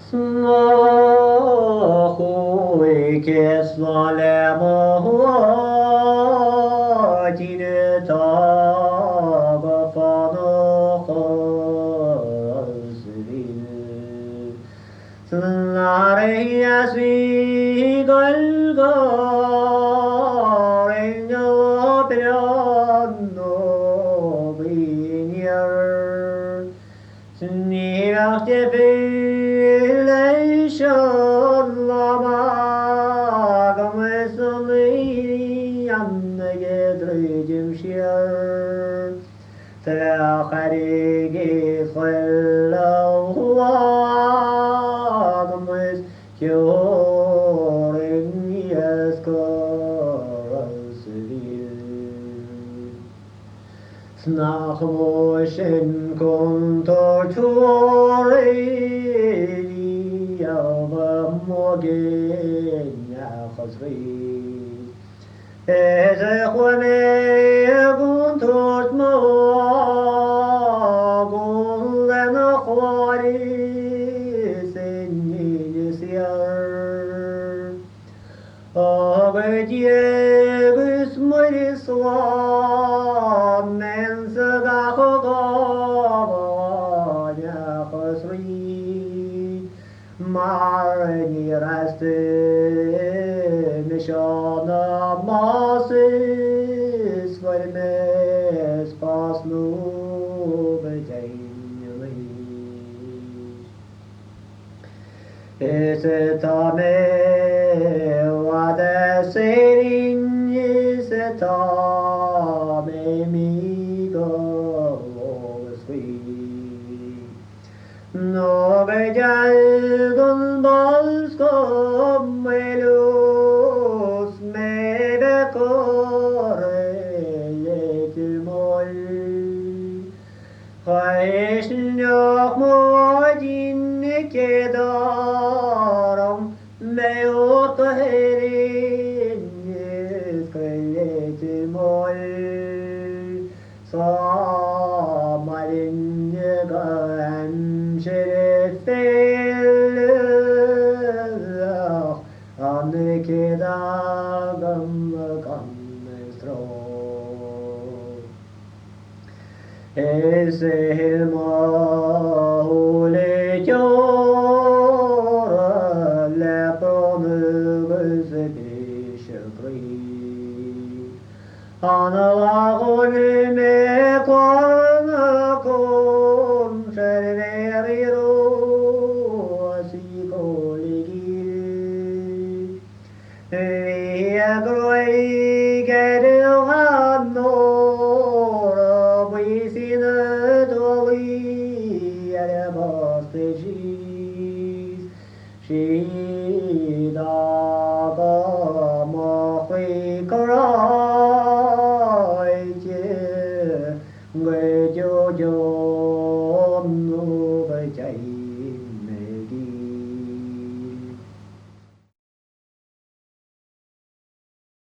Snowy keslalema dine taga fanı Snare yasvi galgar engel piranno binyer Snirach devilation lama gamesli annegedrejim shier Tacharigi khilawagmes kyoring yeskorasvil Snach moshen kontor tuori Alva mogen yachazvi Ezechwane guntort mogun lenachwari senyisyar Agediegus morislam mensagachogavanya chasri Marni raste mishana masis varmes pasnu beteynli Esetame vade serin esetame migo sweet No bejalgun balskom melus mebe kore yetimol Kaishnyok modin kedaram meot herin yeskeletimol Samarin yegan şerefel Annekedagam kannestro Esehilma hule kjora Lepronugus bishkri Analagun me kornakon Şerveriru asikoligil Viagroi